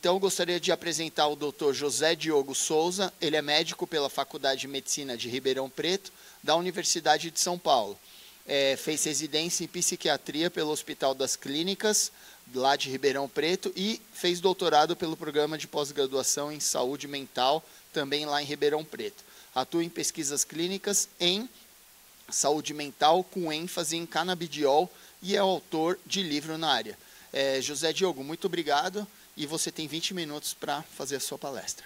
Então, eu gostaria de apresentar o Dr. José Diogo Souza. Ele é médico pela Faculdade de Medicina de Ribeirão Preto, da Universidade de São Paulo. Fez residência em psiquiatria pelo Hospital das Clínicas, lá de Ribeirão Preto, e fez doutorado pelo programa de pós-graduação em saúde mental, também lá em Ribeirão Preto. Atua em pesquisas clínicas em saúde mental, com ênfase em canabidiol, e é autor de livro na área. José Diogo, muito obrigado, e você tem 20 minutos para fazer a sua palestra.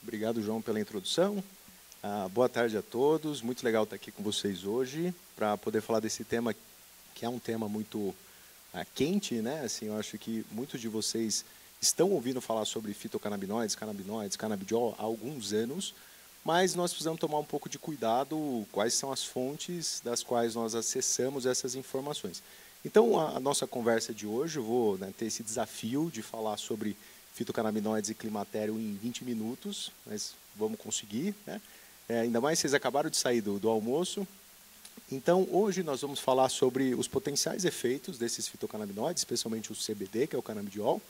Obrigado, João, pela introdução. Boa tarde a todos. Muito legal estar aqui com vocês hoje para poder falar desse tema, que é um tema muito quente, né? Assim, eu acho que muitos de vocês estão ouvindo falar sobre fitocannabinoides, canabidiol há alguns anos, mas nós precisamos tomar um pouco de cuidado quais são as fontes das quais nós acessamos essas informações. Então, a nossa conversa de hoje, eu vou ter esse desafio de falar sobre fitocannabinoides e climatério em 20 minutos, mas vamos conseguir, né? Ainda mais vocês acabaram de sair do almoço. Então, hoje nós vamos falar sobre os potenciais efeitos desses fitocannabinoides, especialmente o CBD, que é o canabidiol,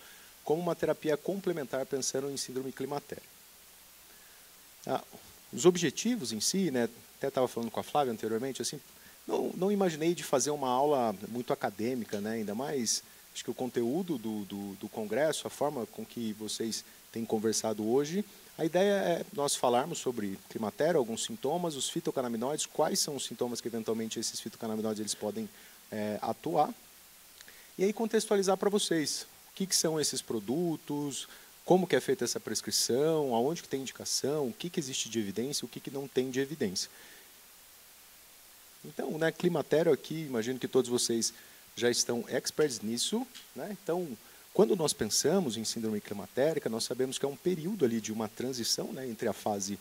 como uma terapia complementar pensando em síndrome climatério. Os objetivos em si, né, até estava falando com a Flávia anteriormente, assim, não imaginei de fazer uma aula muito acadêmica, né, ainda mais, acho que o conteúdo do congresso, a forma com que vocês têm conversado hoje, a ideia é nós falarmos sobre climatério, alguns sintomas, os fitocannabinoides, quais são os sintomas que eventualmente esses fitocannabinoides eles podem atuar, e aí contextualizar para vocês o que são esses produtos, como que é feita essa prescrição, aonde que tem indicação, o que existe de evidência, o que não tem de evidência. Então, né, climatério aqui, imagino que todos vocês já estão experts nisso, né? Então, quando nós pensamos em síndrome climatérica, nós sabemos que é um período ali de uma transição, né, entre a fase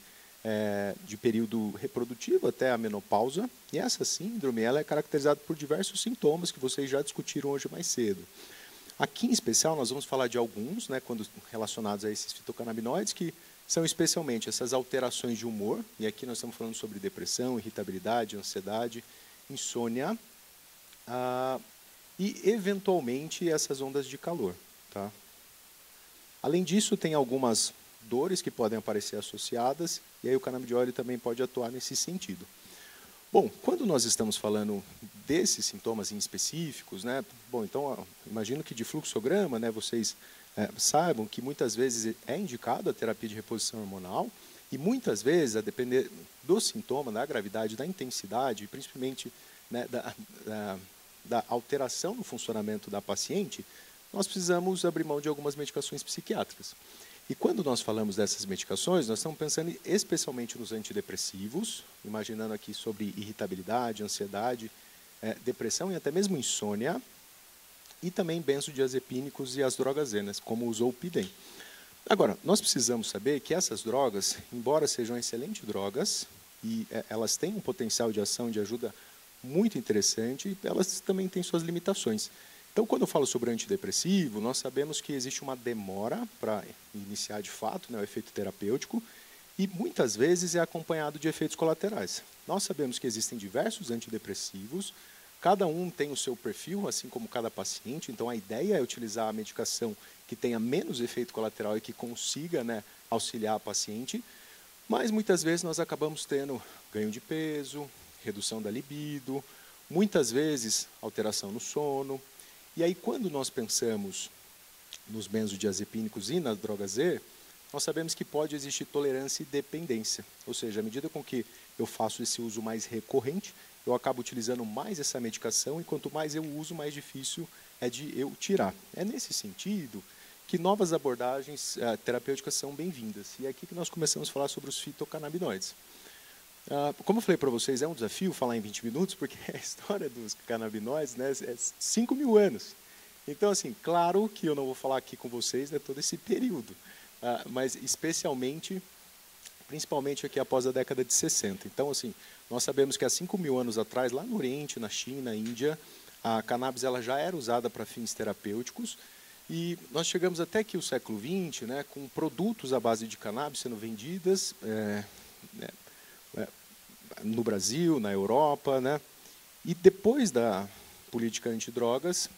de período reprodutivo até a menopausa, e essa síndrome ela é caracterizada por diversos sintomas que vocês já discutiram hoje mais cedo. Aqui, em especial, nós vamos falar de alguns, né, quando relacionados a esses fitocannabinoides, que são especialmente essas alterações de humor, e aqui nós estamos falando sobre depressão, irritabilidade, ansiedade, insônia, e, eventualmente, essas ondas de calor. Tá? Além disso, tem algumas dores que podem aparecer associadas, e aí o canabidiol ele também pode atuar nesse sentido. Bom, quando nós estamos falando desses sintomas em específicos, né? Bom, então imagino que de fluxograma, né? Vocês saibam que muitas vezes é indicado a terapia de reposição hormonal e muitas vezes, a depender do sintoma, da gravidade, da intensidade, principalmente, né, da alteração no funcionamento da paciente, nós precisamos abrir mão de algumas medicações psiquiátricas. E quando nós falamos dessas medicações, nós estamos pensando especialmente nos antidepressivos, imaginando aqui sobre irritabilidade, ansiedade, depressão e até mesmo insônia, e também benzodiazepínicos e as drogas Xanax, como o Zolpidem. Agora, nós precisamos saber que essas drogas, embora sejam excelentes drogas, e elas têm um potencial de ação e de ajuda muito interessante, elas também têm suas limitações. Então, quando eu falo sobre antidepressivo, nós sabemos que existe uma demora para iniciar de fato, né, o efeito terapêutico, e muitas vezes é acompanhado de efeitos colaterais. Nós sabemos que existem diversos antidepressivos, cada um tem o seu perfil, assim como cada paciente, então a ideia é utilizar a medicação que tenha menos efeito colateral e que consiga, né, auxiliar a paciente, mas muitas vezes nós acabamos tendo ganho de peso, redução da libido, muitas vezes alteração no sono. E aí, quando nós pensamos nos benzodiazepínicos e nas drogas Z, nós sabemos que pode existir tolerância e dependência. Ou seja, à medida com que eu faço esse uso mais recorrente, eu acabo utilizando mais essa medicação e quanto mais eu uso, mais difícil é de eu tirar. É nesse sentido que novas abordagens terapêuticas são bem-vindas. E é aqui que nós começamos a falar sobre os fitocannabinoides. Como eu falei para vocês, é um desafio falar em 20 minutos, porque a história dos canabinoides, né, é 5.000 anos. Então, assim, claro que eu não vou falar aqui com vocês, né, todo esse período, mas principalmente aqui após a década de 60. Então, assim, nós sabemos que há 5.000 anos atrás, lá no Oriente, na China, na Índia, a cannabis ela já era usada para fins terapêuticos, e nós chegamos até aqui o século XX, né, com produtos à base de cannabis sendo vendidas no Brasil, na Europa, né? E depois da política antidrogas,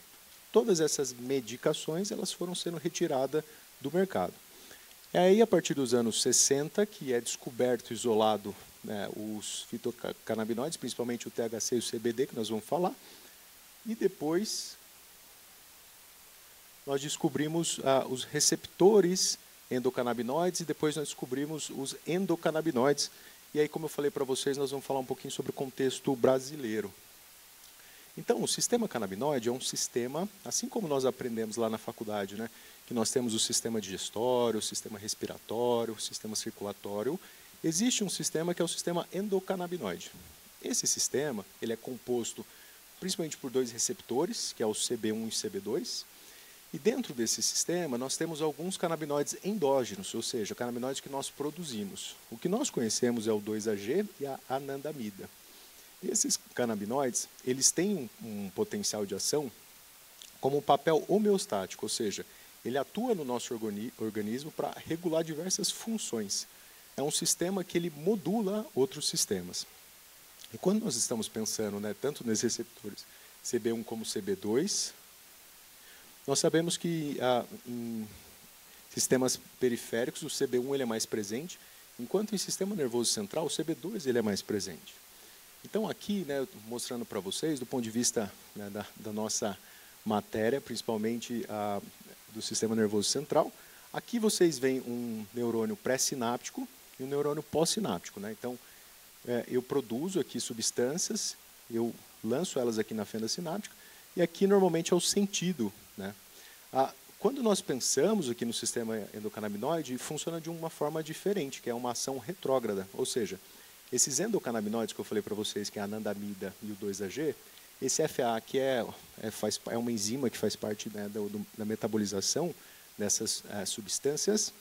todas essas medicações elas foram sendo retiradas do mercado. É aí, a partir dos anos 60, que é descoberto, isolado, né, os fitocannabinoides, principalmente o THC e o CBD, que nós vamos falar. E depois nós descobrimos os receptores endocannabinoides e depois nós descobrimos os endocannabinoides. E aí, como eu falei para vocês, nós vamos falar um pouquinho sobre o contexto brasileiro. Então, o sistema canabinoide é um sistema, assim como nós aprendemos lá na faculdade, né, que nós temos o sistema digestório, o sistema respiratório, o sistema circulatório, existe um sistema que é o sistema endocannabinoide. Esse sistema ele é composto principalmente por dois receptores, que é o CB1 e CB2, e dentro desse sistema nós temos alguns canabinoides endógenos, ou seja, canabinoides que nós produzimos. O que nós conhecemos é o 2-AG e a anandamida. Esses canabinoides, eles têm um potencial de ação como um papel homeostático, ou seja, ele atua no nosso organismo para regular diversas funções. É um sistema que ele modula outros sistemas. E quando nós estamos pensando, né, tanto nos receptores CB1 como CB2, nós sabemos que em sistemas periféricos o CB1 ele é mais presente, enquanto em sistema nervoso central o CB2 ele é mais presente. Então aqui, né, mostrando para vocês, do ponto de vista, né, da nossa matéria, principalmente do sistema nervoso central, aqui vocês veem um neurônio pré-sináptico e um neurônio pós-sináptico, né? Então, eu produzo aqui substâncias, eu lanço elas aqui na fenda sináptica, e aqui normalmente é o sentido, né? Quando nós pensamos aqui no sistema endocannabinoide, funciona de uma forma diferente, que é uma ação retrógrada, ou seja, esses endocannabinoides que eu falei para vocês, que é a anandamida e o 2-AG, esse FA, que é uma enzima que faz parte, né, da metabolização dessas substâncias,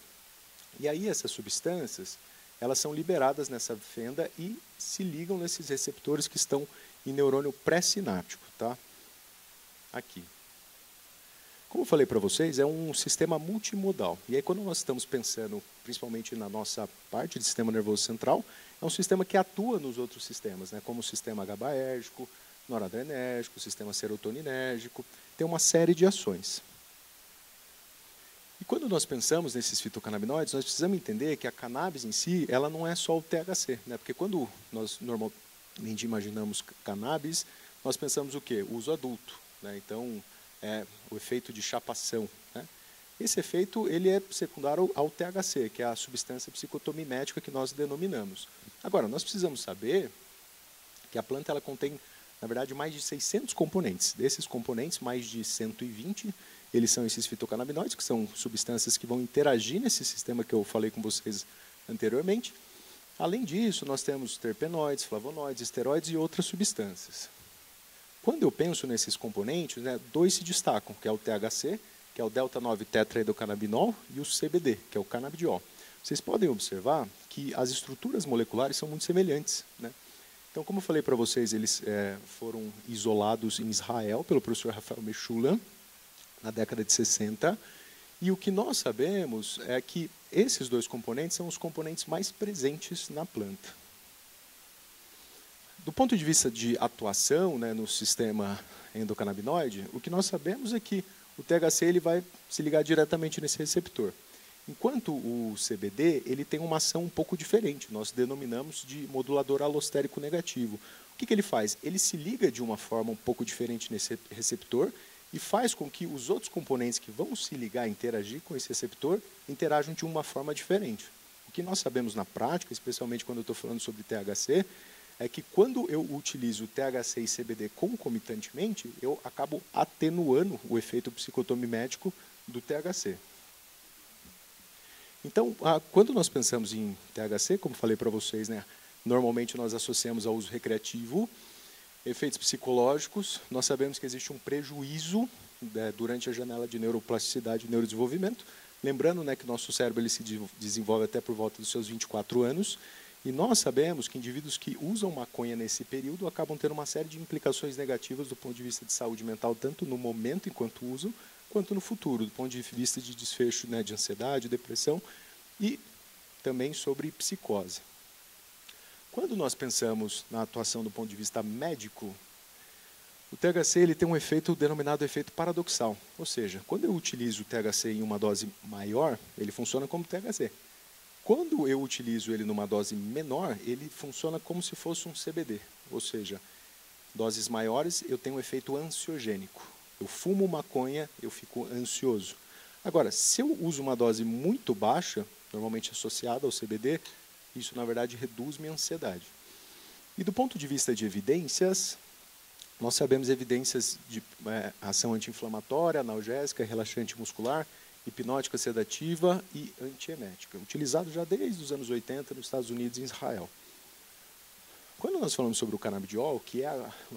e aí essas substâncias elas são liberadas nessa fenda e se ligam nesses receptores que estão em neurônio pré-sináptico. Tá? Aqui. Como eu falei para vocês, é um sistema multimodal. E aí, quando nós estamos pensando, principalmente na nossa parte de sistema nervoso central, é um sistema que atua nos outros sistemas, né, como o sistema GABAérgico, noradrenérgico, o sistema serotoninérgico, tem uma série de ações. E quando nós pensamos nesses fitocannabinoides, nós precisamos entender que a cannabis em si, ela não é só o THC, né? Porque quando nós normalmente imaginamos cannabis, nós pensamos o quê? O uso adulto, né? Então, o efeito de chapação, né? Esse efeito ele é secundário ao THC, que é a substância psicotomimética que nós denominamos. Agora, nós precisamos saber que a planta ela contém, na verdade, mais de 600 componentes. Desses componentes, mais de 120, eles são esses fitocannabinoides, que são substâncias que vão interagir nesse sistema que eu falei com vocês anteriormente. Além disso, nós temos terpenoides, flavonoides, esteroides e outras substâncias. Quando eu penso nesses componentes, né, dois se destacam, que é o THC, que é o delta-9-tetraidrocannabinol, e o CBD, que é o canabidiol. Vocês podem observar que as estruturas moleculares são muito semelhantes, né? Então, como eu falei para vocês, eles foram isolados em Israel pelo professor Rafael Meshulam, na década de 60, e o que nós sabemos é que esses dois componentes são os componentes mais presentes na planta. Do ponto de vista de atuação, né, no sistema endocannabinoide, o que nós sabemos é que o THC ele vai se ligar diretamente nesse receptor. Enquanto o CBD ele tem uma ação um pouco diferente, nós denominamos de modulador alostérico negativo. O que ele faz? Ele se liga de uma forma um pouco diferente nesse receptor e faz com que os outros componentes que vão se ligar, interagir com esse receptor, interajam de uma forma diferente. O que nós sabemos na prática, especialmente quando eu estou falando sobre THC, é que quando eu utilizo THC e CBD concomitantemente, eu acabo atenuando o efeito psicotomimético do THC. Então, quando nós pensamos em THC, como falei para vocês, né, normalmente nós associamos ao uso recreativo, efeitos psicológicos, nós sabemos que existe um prejuízo, né, durante a janela de neuroplasticidade e neurodesenvolvimento. Lembrando, né, que o nosso cérebro ele se desenvolve até por volta dos seus 24 anos, e nós sabemos que indivíduos que usam maconha nesse período acabam tendo uma série de implicações negativas do ponto de vista de saúde mental, tanto no momento enquanto usam, quanto no futuro, do ponto de vista de desfecho, né, de ansiedade, depressão e também sobre psicose. Quando nós pensamos na atuação do ponto de vista médico, O THC ele tem um efeito denominado efeito paradoxal, ou seja, quando eu utilizo o THC em uma dose maior, ele funciona como THC. Quando eu utilizo ele numa dose menor, ele funciona como se fosse um CBD, ou seja, doses maiores eu tenho um efeito ansiogênico. Eu fumo maconha, eu fico ansioso. Agora, se eu uso uma dose muito baixa, normalmente associada ao CBD, isso na verdade reduz minha ansiedade. E do ponto de vista de evidências, nós sabemos evidências de ação anti-inflamatória, analgésica, relaxante muscular, hipnótica sedativa e antiemética, utilizado já desde os anos 80 nos Estados Unidos e em Israel. Quando nós falamos sobre o canabidiol, que é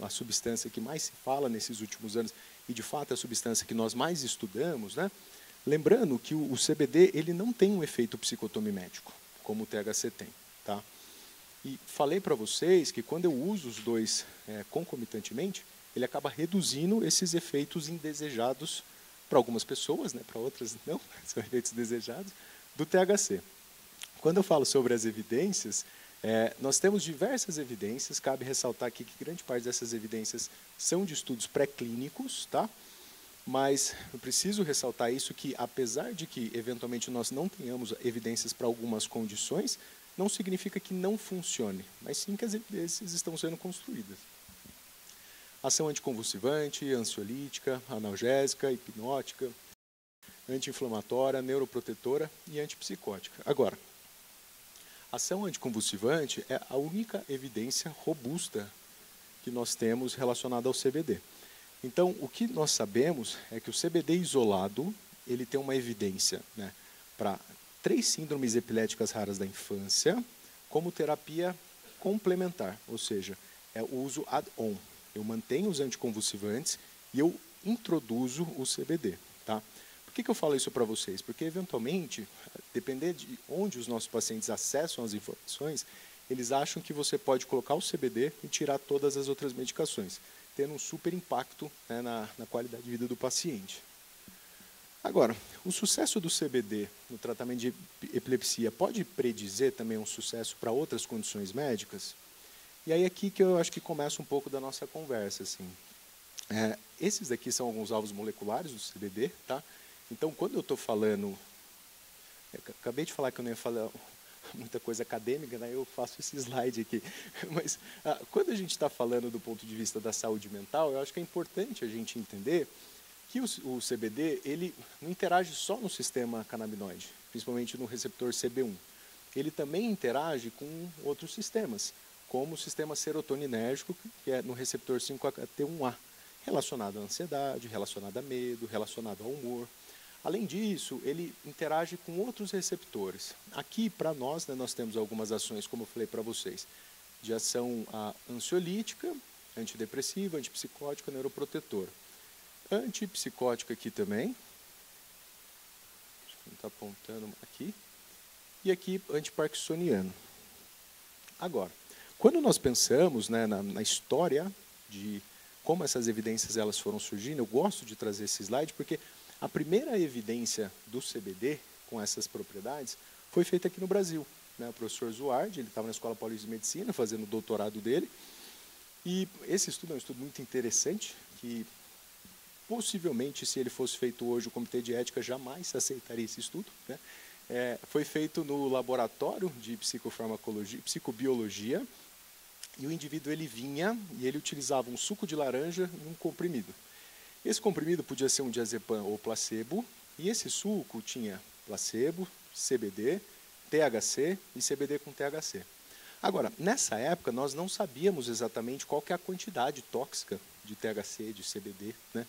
a substância que mais se fala nesses últimos anos, e de fato é a substância que nós mais estudamos, né? Lembrando que o CBD ele não tem um efeito psicotomimético, como o THC tem. Tá? E falei para vocês que quando eu uso os dois concomitantemente, ele acaba reduzindo esses efeitos indesejados para algumas pessoas, né? Para outras não, são efeitos desejados, do THC. Quando eu falo sobre as evidências, nós temos diversas evidências, cabe ressaltar aqui que grande parte dessas evidências são de estudos pré-clínicos, tá? Mas eu preciso ressaltar isso que, apesar de que eventualmente nós não tenhamos evidências para algumas condições, não significa que não funcione, mas sim que as evidências estão sendo construídas. Ação anticonvulsivante, ansiolítica, analgésica, hipnótica, anti-inflamatória, neuroprotetora e antipsicótica. Agora, ação anticonvulsivante é a única evidência robusta que nós temos relacionada ao CBD. Então, o que nós sabemos é que o CBD isolado, ele tem uma evidência, né, para 3 síndromes epiléticas raras da infância, como terapia complementar, ou seja, é o uso add-on. Eu mantenho os anticonvulsivantes e eu introduzo o CBD. Tá? Por que eu falo isso para vocês? Porque, eventualmente, dependendo de onde os nossos pacientes acessam as informações, eles acham que você pode colocar o CBD e tirar todas as outras medicações, tendo um super impacto, né, na qualidade de vida do paciente. Agora, o sucesso do CBD no tratamento de epilepsia pode predizer também um sucesso para outras condições médicas? E aí aqui que eu acho que começa um pouco da nossa conversa. Assim. Esses daqui são alguns alvos moleculares do CBD. Tá? Então, quando eu estou falando... acabei de falar que eu não ia falar muita coisa acadêmica, né? Eu faço esse slide aqui. Mas quando a gente está falando do ponto de vista da saúde mental, eu acho que é importante a gente entender que o CBD ele não interage só no sistema canabinoide, principalmente no receptor CB1. Ele também interage com outros sistemas, como o sistema serotoninérgico, que é no receptor 5-HT1A, relacionado à ansiedade, relacionado a medo, relacionado ao humor. Além disso, ele interage com outros receptores. Aqui, para nós, né, nós temos algumas ações, como eu falei para vocês, de ação ansiolítica, antidepressiva, antipsicótica, neuroprotetora. Antipsicótica aqui também. Acho que não está apontando aqui. E aqui, antiparkinsoniano. Agora, quando nós pensamos, né, na história de como essas evidências elas foram surgindo, eu gosto de trazer esse slide, porque a primeira evidência do CBD com essas propriedades foi feita aqui no Brasil. Né? O professor Zuardi, ele estava na Escola Paulista de Medicina, fazendo o doutorado dele, e esse estudo é um estudo muito interessante, que possivelmente, se ele fosse feito hoje, o Comitê de Ética jamais aceitaria esse estudo. Né? Foi feito no laboratório de psicofarmacologia, psicobiologia, e o indivíduo ele vinha e ele utilizava um suco de laranja e um comprimido. Esse comprimido podia ser um diazepam ou placebo, e esse suco tinha placebo, CBD, THC e CBD com THC. Agora, nessa época, nós não sabíamos exatamente qual que é a quantidade tóxica de THC, de CBD, né?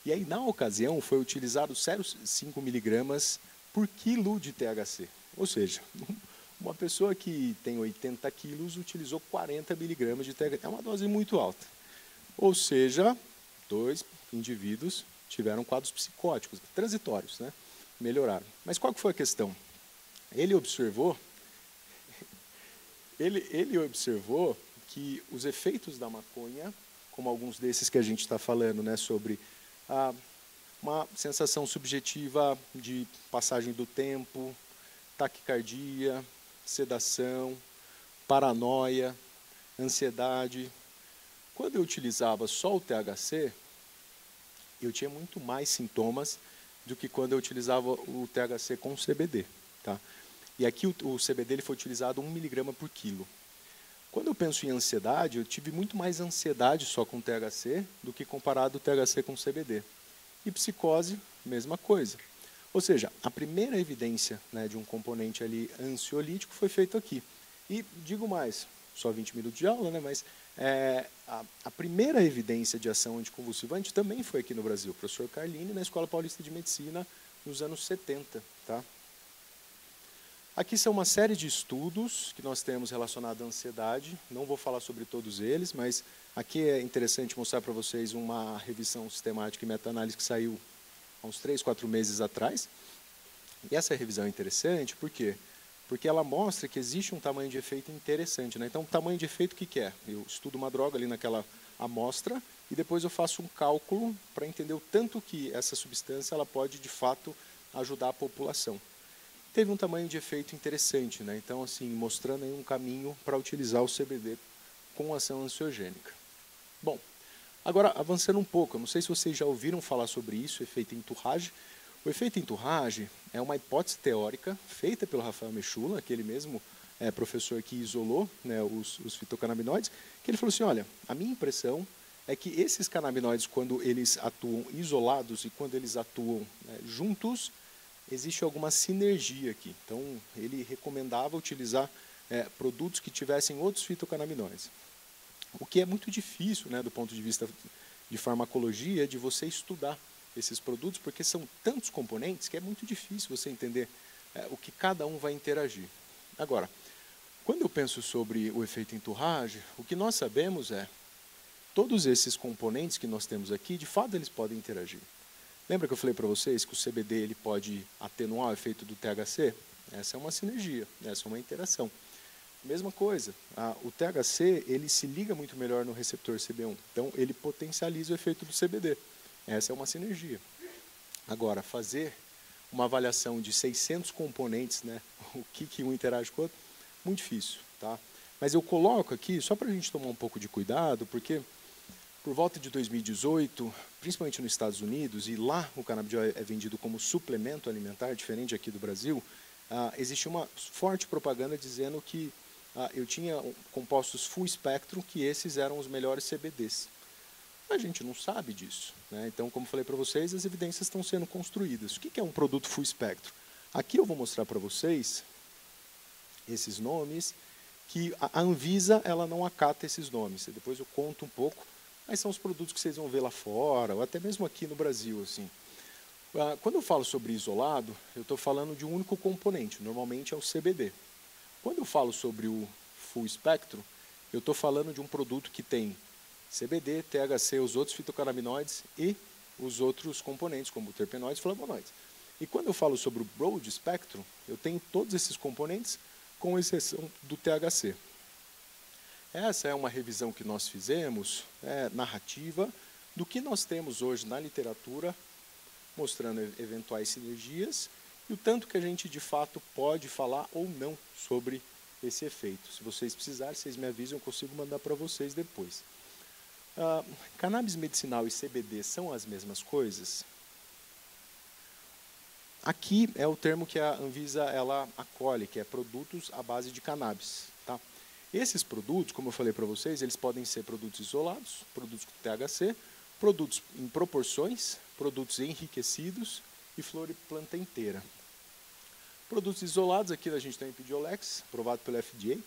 E aí, na ocasião, foi utilizado 0,5 miligramas por quilo de THC. Ou seja, uma pessoa que tem 80 quilos utilizou 40 miligramas de THC. É uma dose muito alta. Ou seja, 2 indivíduos tiveram quadros psicóticos, transitórios, né? Melhoraram. Mas qual que foi a questão? Ele observou que os efeitos da maconha, como alguns desses que a gente está falando, né, sobre uma sensação subjetiva de passagem do tempo, taquicardia, sedação, paranoia, ansiedade. quando eu utilizava só o THC, eu tinha muito mais sintomas do que quando eu utilizava o THC com o CBD. Tá? E aqui o CBD ele foi utilizado 1 miligrama por quilo. Quando eu penso em ansiedade, eu tive muito mais ansiedade só com THC do que comparado o THC com o CBD. E psicose, mesma coisa. Ou seja, a primeira evidência, né, de um componente ali ansiolítico foi feito aqui. E digo mais, só 20 minutos de aula, né, mas a primeira evidência de ação anticonvulsivante também foi aqui no Brasil, o professor Carlini, na Escola Paulista de Medicina, nos anos 70. Tá? Aqui são uma série de estudos que nós temos relacionados à ansiedade. Não vou falar sobre todos eles, mas aqui é interessante mostrar para vocês uma revisão sistemática e meta-análise que saiu há uns 3, 4 meses atrás. E essa revisão é interessante, por quê? Porque ela mostra que existe um tamanho de efeito interessante. Né? Então, o tamanho de efeito, o que é? Eu estudo uma droga ali naquela amostra e depois eu faço um cálculo para entender o tanto que essa substância ela pode, de fato, ajudar a população. Teve um tamanho de efeito interessante, né? Então, assim, mostrando aí um caminho para utilizar o CBD com ação ansiogênica. Bom, agora, avançando um pouco, eu não sei se vocês já ouviram falar sobre isso, efeito entourage. O efeito entourage é uma hipótese teórica feita pelo Rafael Mechoulam, aquele mesmo professor que isolou, né, os fitocannabinoides, que ele falou assim, olha, a minha impressão é que esses canabinoides, quando eles atuam isolados e quando eles atuam juntos, existe alguma sinergia aqui. Então, ele recomendava utilizar produtos que tivessem outros fitocannabinoides. O que é muito difícil, né, do ponto de vista de farmacologia, de você estudar esses produtos, porque são tantos componentes que é muito difícil você entender o que cada um vai interagir. Agora, quando eu penso sobre o efeito entourage, o que nós sabemos é todos esses componentes que nós temos aqui, de fato, eles podem interagir. Lembra que eu falei para vocês que o CBD ele pode atenuar o efeito do THC? Essa é uma sinergia, essa é uma interação. Mesma coisa, o THC ele se liga muito melhor no receptor CB1, então ele potencializa o efeito do CBD. Essa é uma sinergia. Agora, fazer uma avaliação de 600 componentes, né, o que um interage com o outro, muito difícil. Tá? Mas eu coloco aqui, só para a gente tomar um pouco de cuidado, porque por volta de 2018, principalmente nos Estados Unidos, e lá o canabidiol é vendido como suplemento alimentar, diferente aqui do Brasil, existia uma forte propaganda dizendo que eu tinha compostos full spectrum, que esses eram os melhores CBDs. A gente não sabe disso. Né? Então, como falei para vocês, as evidências estão sendo construídas. O que é um produto full spectrum? Aqui eu vou mostrar para vocês esses nomes, que a Anvisa ela não acata esses nomes. Depois eu conto um pouco. Mas são os produtos que vocês vão ver lá fora, ou até mesmo aqui no Brasil. Assim. Quando eu falo sobre isolado, eu estou falando de um único componente, normalmente é o CBD. Quando eu falo sobre o full spectrum, eu estou falando de um produto que tem CBD, THC, os outros fitocannabinoides e os outros componentes, como terpenoides e flavonoides. E quando eu falo sobre o broad spectrum, eu tenho todos esses componentes, com exceção do THC. Essa é uma revisão que nós fizemos, narrativa, do que nós temos hoje na literatura, mostrando eventuais sinergias, e o tanto que a gente, de fato, pode falar ou não sobre esse efeito. Se vocês precisarem, vocês me avisam, eu consigo mandar para vocês depois. Cannabis medicinal e CBD são as mesmas coisas? Aqui é o termo que a Anvisa ela acolhe, que é produtos à base de cannabis. Tá? Esses produtos, como eu falei para vocês, eles podem ser produtos isolados, produtos com THC, produtos em proporções, produtos enriquecidos e flor e planta inteira. Produtos isolados, aqui a gente tem o Epidiolex, aprovado pelo FDA.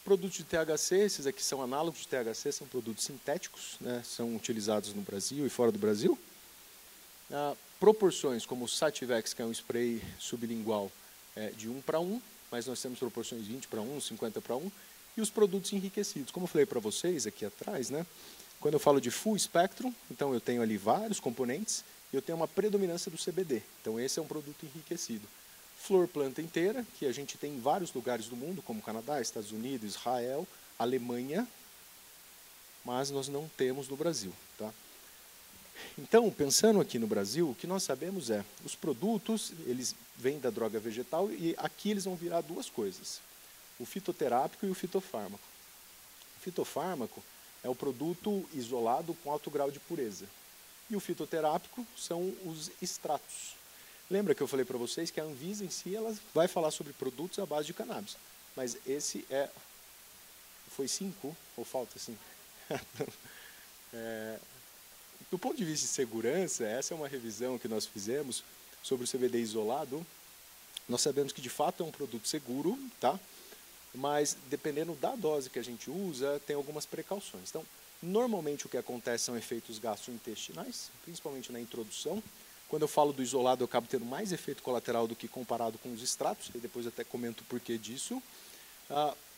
Produtos de THC, esses aqui são análogos de THC, são produtos sintéticos, né, são utilizados no Brasil e fora do Brasil. Proporções, como o Sativex, que é um spray sublingual de 1:1, mas nós temos proporções 20:1, 50:1, e os produtos enriquecidos. Como eu falei para vocês aqui atrás, né, quando eu falo de full spectrum, então eu tenho ali vários componentes e eu tenho uma predominância do CBD. Então esse é um produto enriquecido. Flor planta inteira, que a gente tem em vários lugares do mundo, como Canadá, Estados Unidos, Israel, Alemanha, mas nós não temos no Brasil. Tá? Então, pensando aqui no Brasil, o que nós sabemos é, os produtos, eles vêm da droga vegetal e aqui eles vão virar duas coisas, o fitoterápico e o fitofármaco. O fitofármaco é o produto isolado com alto grau de pureza. E o fitoterápico são os extratos. Lembra que eu falei para vocês que a Anvisa em si ela vai falar sobre produtos à base de cannabis. Mas esse é... Foi 5 ou falta 5? Do ponto de vista de segurança, essa é uma revisão que nós fizemos sobre o CBD isolado. Nós sabemos que de fato é um produto seguro, tá? Mas dependendo da dose que a gente usa, tem algumas precauções. Então, normalmente o que acontece são efeitos gastrointestinais, principalmente na introdução. Quando eu falo do isolado, eu acabo tendo mais efeito colateral do que comparado com os extratos, e depois até comento o porquê disso.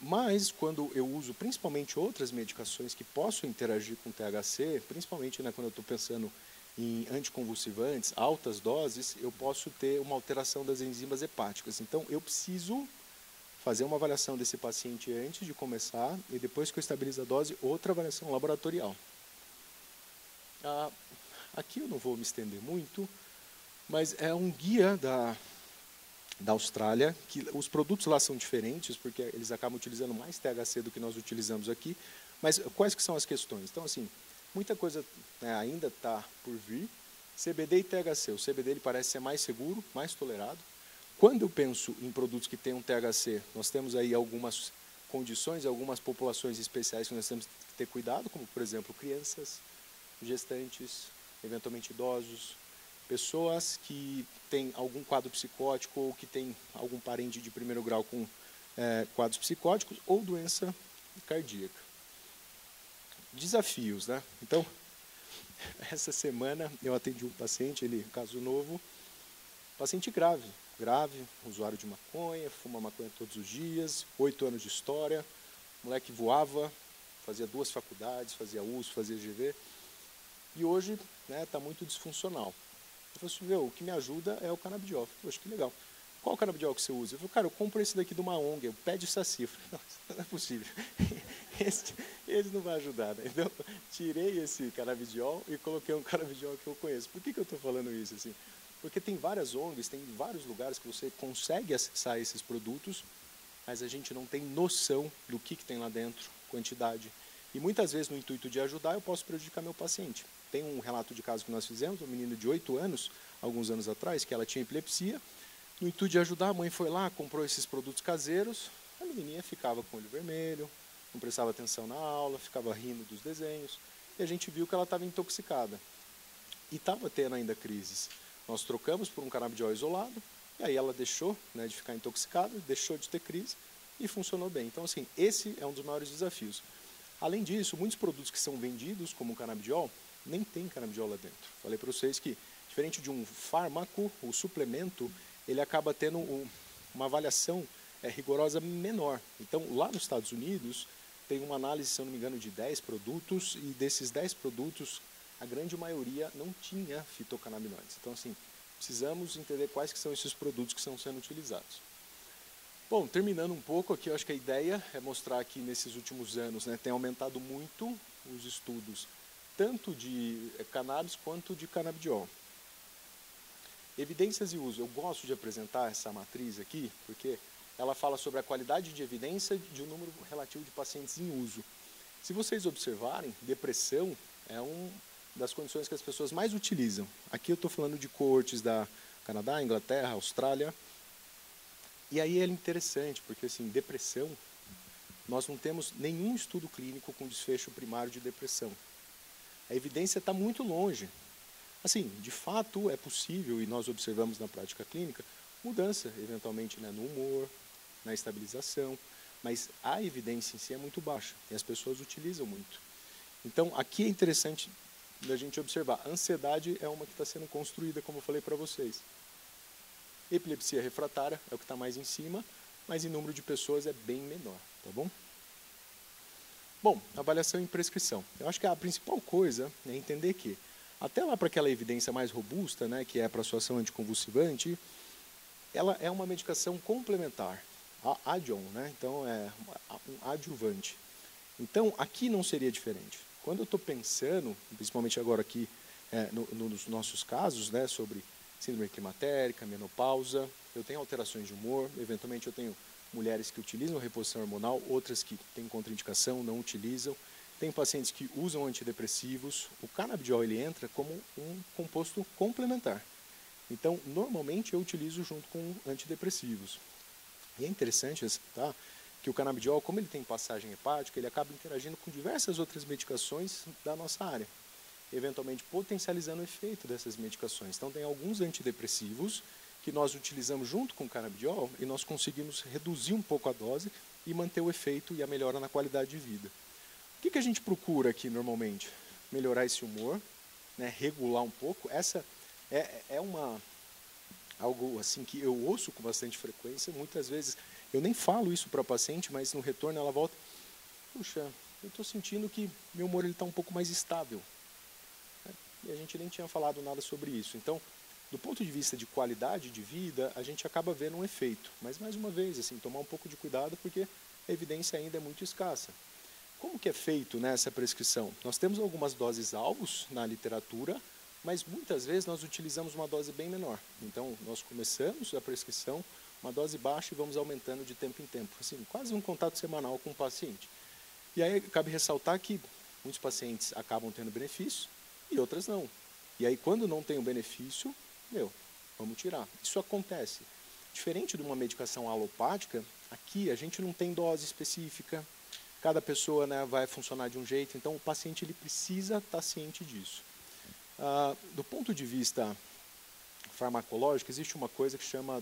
Mas quando eu uso principalmente outras medicações que possam interagir com THC, principalmente quando eu estou pensando em anticonvulsivantes, altas doses, eu posso ter uma alteração das enzimas hepáticas. Então, eu preciso fazer uma avaliação desse paciente antes de começar e depois que eu estabilizo a dose, outra avaliação laboratorial. Aqui eu não vou me estender muito, mas é um guia da Austrália, que os produtos lá são diferentes, porque eles acabam utilizando mais THC do que nós utilizamos aqui, mas quais que são as questões? Então, assim, muita coisa ainda está por vir. CBD e THC, o CBD ele parece ser mais seguro, mais tolerado. Quando eu penso em produtos que têm um THC, nós temos aí algumas condições, algumas populações especiais que nós temos que ter cuidado, como, por exemplo, crianças, gestantes, eventualmente idosos, pessoas que têm algum quadro psicótico ou que têm algum parente de primeiro grau com quadros psicóticos ou doença cardíaca. Desafios, né? Então, essa semana eu atendi um paciente, ele caso novo, paciente grave, usuário de maconha, fuma maconha todos os dias, 8 anos de história, moleque voava, fazia 2 faculdades, fazia USP, fazia GV, e hoje está muito disfuncional. Eu falei assim, o que me ajuda é o canabidiol. Poxa, que legal. Qual canabidiol que você usa? Eu falei, cara, eu compro esse daqui de uma ONG, o pé de saci. Não é possível. Esse não vai ajudar, né? Então, tirei esse canabidiol e coloquei um canabidiol que eu conheço. Por que eu estou falando isso assim? Porque tem várias ONGs, tem vários lugares que você consegue acessar esses produtos, mas a gente não tem noção do que tem lá dentro, quantidade. E muitas vezes, no intuito de ajudar, eu posso prejudicar meu paciente. Tem um relato de caso que nós fizemos, uma menina de 8 anos, alguns anos atrás, que ela tinha epilepsia. No intuito de ajudar, a mãe foi lá, comprou esses produtos caseiros, a menininha ficava com o olho vermelho, não prestava atenção na aula, ficava rindo dos desenhos, e a gente viu que ela estava intoxicada. E estava tendo ainda crises. Nós trocamos por um canabidiol isolado, e aí ela deixou de ficar intoxicada, deixou de ter crise, e funcionou bem. Então, assim, esse é um dos maiores desafios. Além disso, muitos produtos que são vendidos como o canabidiol, nem tem canabidiol lá dentro. Falei para vocês que, diferente de um fármaco, o suplemento, ele acaba tendo uma avaliação rigorosa menor. Então, lá nos Estados Unidos, tem uma análise, se eu não me engano, de 10 produtos, e desses 10 produtos, a grande maioria não tinha fitocannabinoides. Então, assim, precisamos entender quais que são esses produtos que estão sendo utilizados. Bom, terminando um pouco aqui, eu acho que a ideia é mostrar que nesses últimos anos tem aumentado muito os estudos, tanto de cannabis quanto de canabidiol. Evidências e uso. Eu gosto de apresentar essa matriz aqui, porque ela fala sobre a qualidade de evidência de um número relativo de pacientes em uso. Se vocês observarem, depressão é uma das condições que as pessoas mais utilizam. Aqui eu estou falando de coortes da Canadá, Inglaterra, Austrália. E aí é interessante, porque assim, depressão, nós não temos nenhum estudo clínico com desfecho primário de depressão. A evidência está muito longe. Assim, de fato é possível, e nós observamos na prática clínica, mudança, eventualmente, no humor, na estabilização, mas a evidência em si é muito baixa, e as pessoas utilizam muito. Então, aqui é interessante da gente observar, a ansiedade é uma que está sendo construída, como eu falei para vocês. Epilepsia refratária é o que está mais em cima, mas em número de pessoas é bem menor, tá bom? Bom, avaliação e prescrição. Eu acho que a principal coisa é entender que, até lá para aquela evidência mais robusta, que é para a sua ação anticonvulsivante, ela é uma medicação complementar, a adjun, então é um adjuvante. Então, aqui não seria diferente. Quando eu estou pensando, principalmente agora aqui nos nossos casos, sobre síndrome climatérica, menopausa, eu tenho alterações de humor, eventualmente eu tenho mulheres que utilizam reposição hormonal, outras que têm contraindicação, não utilizam. tem pacientes que usam antidepressivos. O canabidiol ele entra como um composto complementar. Então, normalmente eu utilizo junto com antidepressivos. E é interessante tá, que o canabidiol, como ele tem passagem hepática, ele acaba interagindo com diversas outras medicações da nossa área, eventualmente potencializando o efeito dessas medicações. Então, tem alguns antidepressivos que nós utilizamos junto com o canabidiol e nós conseguimos reduzir um pouco a dose e manter o efeito e a melhora na qualidade de vida. O que a gente procura aqui normalmente? Melhorar esse humor, né, regular um pouco. Essa algo assim que eu ouço com bastante frequência. Muitas vezes eu nem falo isso para a paciente, mas no retorno ela volta: puxa, eu estou sentindo que meu humor está um pouco mais estável. E a gente nem tinha falado nada sobre isso. Então, do ponto de vista de qualidade de vida, a gente acaba vendo um efeito. Mas, mais uma vez, assim, tomar um pouco de cuidado, porque a evidência ainda é muito escassa. Como que é feito nessa prescrição? Nós temos algumas doses-alvos na literatura, mas muitas vezes nós utilizamos uma dose bem menor. Então, nós começamos a prescrição, uma dose baixa e vamos aumentando de tempo em tempo. Assim, quase um contato semanal com o paciente. E aí, cabe ressaltar que muitos pacientes acabam tendo benefício e outras não. E aí, quando não tem o benefício, vamos tirar. Isso acontece. Diferente de uma medicação alopática, aqui a gente não tem dose específica, cada pessoa, né, vai funcionar de um jeito, então o paciente ele precisa estar ciente disso. Do ponto de vista farmacológico, existe uma coisa que chama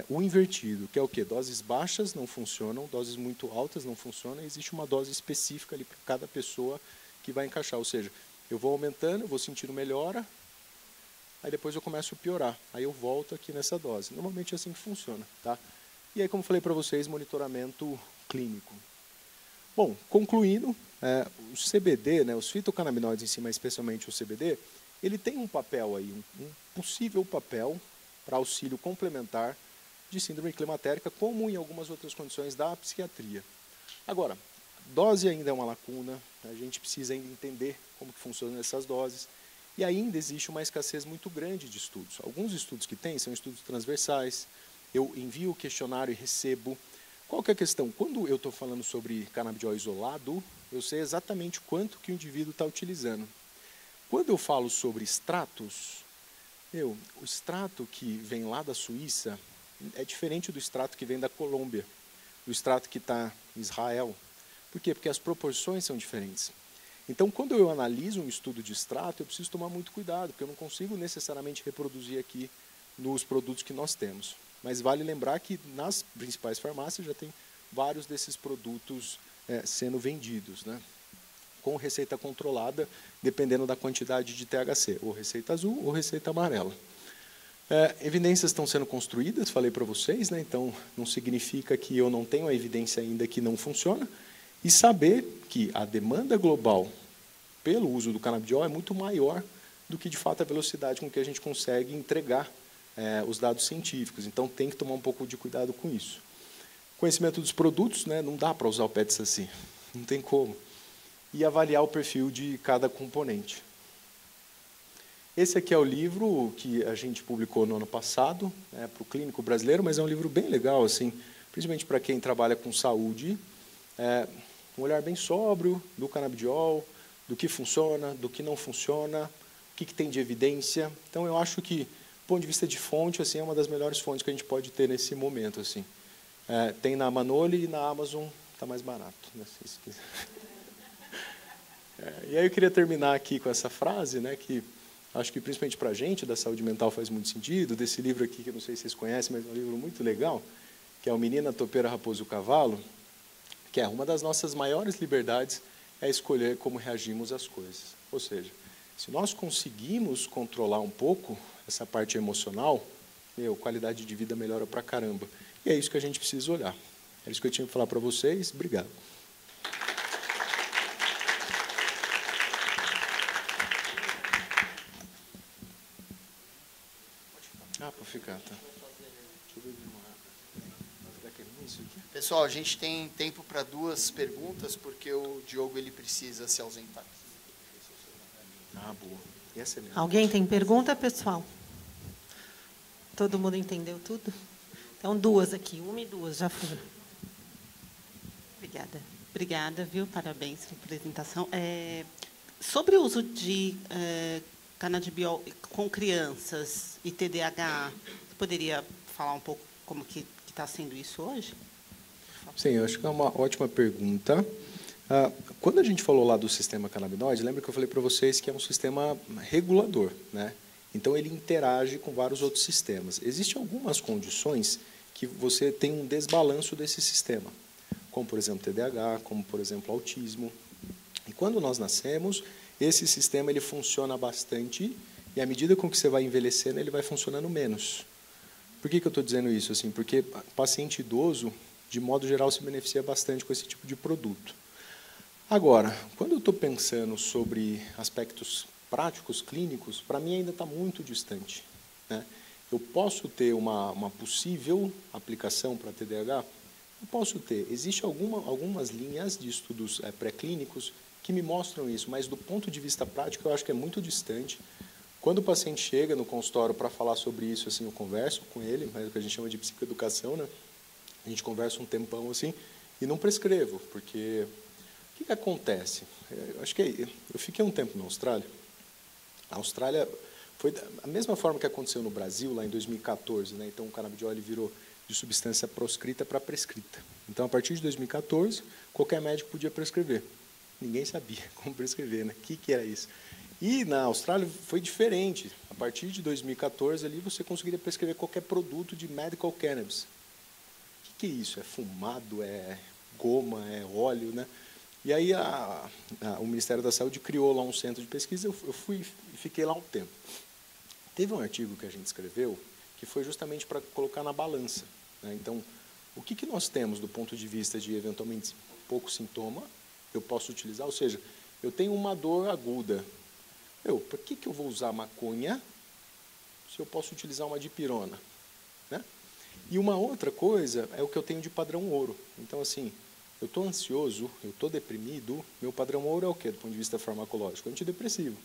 o invertido, que é o quê? Doses baixas não funcionam, doses muito altas não funcionam, existe uma dose específica ali para cada pessoa que vai encaixar, ou seja, eu vou aumentando, eu vou sentindo melhora, aí depois eu começo a piorar, aí eu volto aqui nessa dose. Normalmente é assim que funciona, tá? E aí, como falei para vocês, monitoramento clínico. Bom, concluindo, o CBD, né, os fitocannabinoides em si, mas especialmente o CBD, ele tem um papel aí, um possível papel para auxílio complementar de síndrome climatérica, como em algumas outras condições da psiquiatria. Agora, dose ainda é uma lacuna, a gente precisa ainda entender como que funcionam essas doses, e ainda existe uma escassez muito grande de estudos. Alguns estudos que tem são estudos transversais, eu envio o questionário e recebo. Qual que é a questão? Quando eu estou falando sobre canabidiol isolado, eu sei exatamente quanto que o indivíduo está utilizando. Quando eu falo sobre extratos, o extrato que vem lá da Suíça é diferente do extrato que vem da Colômbia, do extrato que está em Israel. Por quê? Porque as proporções são diferentes. Então, quando eu analiso um estudo de extrato, eu preciso tomar muito cuidado, porque eu não consigo necessariamente reproduzir aqui nos produtos que nós temos. Mas vale lembrar que nas principais farmácias já tem vários desses produtos sendo vendidos, né? Com receita controlada, dependendo da quantidade de THC, ou receita azul ou receita amarela. Evidências estão sendo construídas, falei para vocês, né? Então não significa que eu não tenho a evidência ainda que não funciona, e saber que a demanda global pelo uso do canabidiol é muito maior do que, de fato, a velocidade com que a gente consegue entregar os dados científicos. Então, tem que tomar um pouco de cuidado com isso. Conhecimento dos produtos, né, não dá para usar o PETS assim, não tem como. E avaliar o perfil de cada componente. Esse aqui é o livro que a gente publicou no ano passado, para o clínico brasileiro, mas é um livro bem legal, assim, principalmente para quem trabalha com saúde. Um olhar bem sóbrio do canabidiol, do que funciona, do que não funciona, o que tem de evidência. Então, eu acho que, do ponto de vista de fonte, assim, é uma das melhores fontes que a gente pode ter nesse momento. Assim. Tem na Manoli e na Amazon, está mais barato. Né, se quiser. E aí eu queria terminar aqui com essa frase, né, que acho que principalmente para a gente da saúde mental faz muito sentido, desse livro aqui, que eu não sei se vocês conhecem, mas é um livro muito legal, que é o Menina, Topeira, Raposo e o Cavalo, que é uma das nossas maiores liberdades é escolher como reagimos às coisas. Ou seja, se nós conseguimos controlar um pouco essa parte emocional, qualidade de vida melhora pra caramba. E é isso que a gente precisa olhar. É isso que eu tinha que falar para vocês. Obrigado. Para ficar, tá. Deixa eu ver Pessoal, a gente tem tempo para 2 perguntas, porque o Diogo ele precisa se ausentar. Boa. E essa é minha. Alguém tem pergunta, pessoal? Todo mundo entendeu tudo? Então, 2 aqui, 1 e 2, já foram. Obrigada. Obrigada, viu? Parabéns pela apresentação. Sobre o uso de canabidiol com crianças e TDAH, você poderia falar um pouco como que está sendo isso hoje? Sim, eu acho que é uma ótima pergunta. Quando a gente falou lá do sistema canabinoide, lembra que eu falei para vocês que é um sistema regulador, né? Então, ele interage com vários outros sistemas. Existem algumas condições que você tem um desbalanço desse sistema, como, por exemplo, TDAH, como, por exemplo, autismo. E quando nós nascemos, esse sistema ele funciona bastante e, à medida com que você vai envelhecendo, ele vai funcionando menos. Por que eu estou dizendo isso? Assim, porque paciente idoso, de modo geral, se beneficia bastante com esse tipo de produto. Agora, quando eu estou pensando sobre aspectos práticos, clínicos, para mim ainda está muito distante, né? Eu posso ter uma possível aplicação para TDAH? Eu posso ter. Existem algumas linhas de estudos pré-clínicos que me mostram isso, mas do ponto de vista prático eu acho que é muito distante. Quando o paciente chega no consultório para falar sobre isso, assim, eu converso com ele, é o que a gente chama de psicoeducação, né? A gente conversa um tempão assim e não prescrevo, porque o que acontece? Eu acho que eu fiquei um tempo na Austrália. A Austrália foi da mesma forma que aconteceu no Brasil, lá em 2014. Né? Então, o canabidiol virou de substância proscrita para prescrita. Então, a partir de 2014, qualquer médico podia prescrever. Ninguém sabia como prescrever, né? O que era isso? E na Austrália foi diferente. A partir de 2014, ali, você conseguiria prescrever qualquer produto de medical cannabis. O que é isso? É fumado, é goma, é óleo, né? E aí o Ministério da Saúde criou lá um centro de pesquisa, eu fui e fiquei lá um tempo. Teve um artigo que a gente escreveu que foi justamente para colocar na balança, né? Então, o que nós temos do ponto de vista de, eventualmente, pouco sintoma, eu posso utilizar? Ou seja, eu tenho uma dor aguda. Por que eu vou usar maconha se eu posso utilizar uma dipirona? Né? E uma outra coisa é o que eu tenho de padrão ouro. Então, assim, eu estou ansioso, eu estou deprimido, meu padrão ouro é o quê, do ponto de vista farmacológico? Antidepressivo.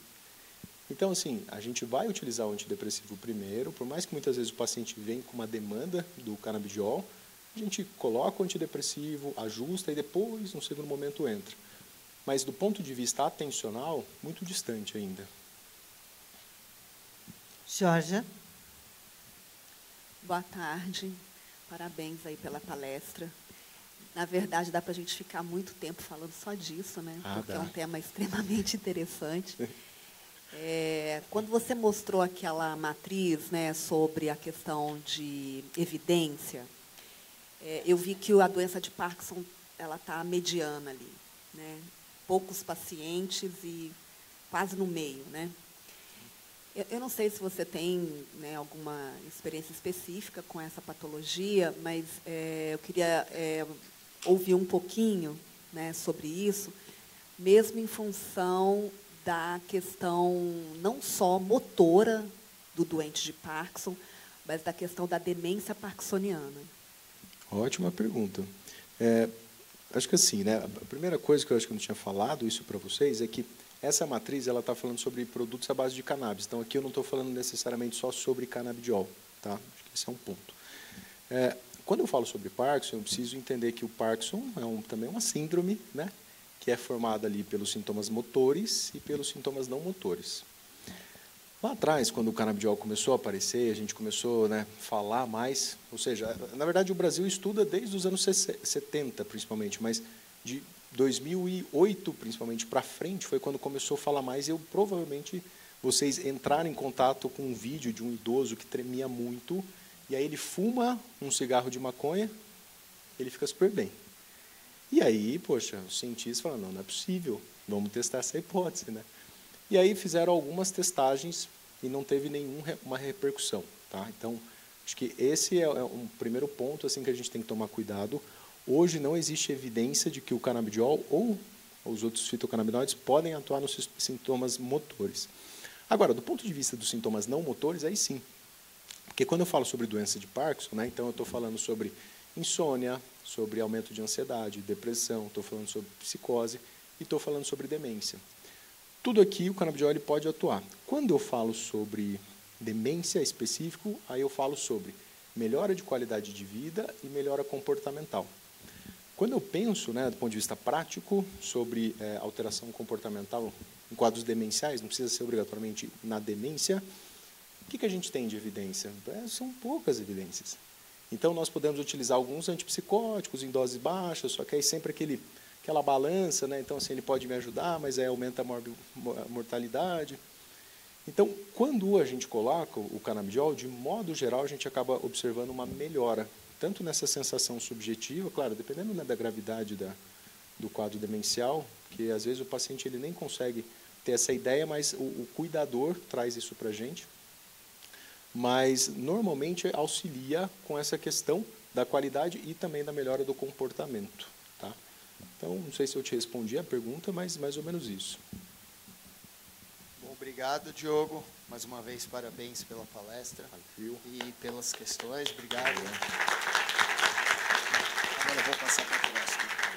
Então, assim, a gente vai utilizar o antidepressivo primeiro, por mais que muitas vezes o paciente venha com uma demanda do canabidiol, a gente coloca o antidepressivo, ajusta e depois, no segundo momento, entra. Mas, do ponto de vista atencional, muito distante ainda. Georgia. Boa tarde, parabéns aí pela palestra. Na verdade, dá para a gente ficar muito tempo falando só disso, né? Porque é um tema extremamente interessante. Quando você mostrou aquela matriz, né, sobre a questão de evidência, eu vi que a doença de Parkinson ela está mediana ali, né? Poucos pacientes e quase no meio, né? Eu não sei se você tem, né, alguma experiência específica com essa patologia, mas eu queria ouvir um pouquinho, né, sobre isso, mesmo em função da questão não só motora do doente de Parkinson, mas da questão da demência parkinsoniana. Ótima pergunta. Acho que assim, né, a primeira coisa que eu acho que eu não tinha falado isso para vocês é que essa matriz ela está falando sobre produtos à base de cannabis. Então, aqui eu não estou falando necessariamente só sobre canabidiol. Tá? Acho que esse é um ponto. Quando eu falo sobre Parkinson, eu preciso entender que o Parkinson é também uma síndrome, né, que é formada ali pelos sintomas motores e pelos sintomas não motores. Lá atrás, quando o canabidiol começou a aparecer, a gente começou a falar mais, ou seja, na verdade o Brasil estuda desde os anos 70, principalmente, mas de 2008, principalmente, para frente, foi quando começou a falar mais, e provavelmente vocês entraram em contato com um vídeo de um idoso que tremia muito, e aí ele fuma um cigarro de maconha, ele fica super bem. E aí, poxa, os cientistas falaram, não é possível, vamos testar essa hipótese, né? E aí fizeram algumas testagens e não teve nenhuma repercussão, tá? Então, acho que esse é um primeiro ponto assim que a gente tem que tomar cuidado. Hoje não existe evidência de que o canabidiol ou os outros fitocannabinoides podem atuar nos sintomas motores. Agora, do ponto de vista dos sintomas não motores, aí sim. Porque quando eu falo sobre doença de Parkinson, né, então eu estou falando sobre insônia, sobre aumento de ansiedade, depressão, estou falando sobre psicose e estou falando sobre demência. Tudo aqui o canabidiol ele pode atuar. Quando eu falo sobre demência específico, aí eu falo sobre melhora de qualidade de vida e melhora comportamental. Quando eu penso, né, do ponto de vista prático, sobre alteração comportamental em quadros demenciais, não precisa ser obrigatoriamente na demência, o que a gente tem de evidência? São poucas evidências. Então, nós podemos utilizar alguns antipsicóticos em doses baixas, só que aí sempre aquela balança, né? Então, assim, ele pode me ajudar, mas aí aumenta a mortalidade. Então, quando a gente coloca o canabidiol, de modo geral, a gente acaba observando uma melhora, tanto nessa sensação subjetiva, claro, dependendo, né, da gravidade do quadro demencial, que às vezes o paciente ele nem consegue ter essa ideia, mas o cuidador traz isso para a gente. Mas, normalmente, auxilia com essa questão da qualidade e também da melhora do comportamento. Tá? Então, não sei se eu te respondi a pergunta, mas mais ou menos isso. Bom, obrigado, Diogo. Mais uma vez, parabéns pela palestra e pelas questões. Obrigado. Agora eu vou passar para o próximo.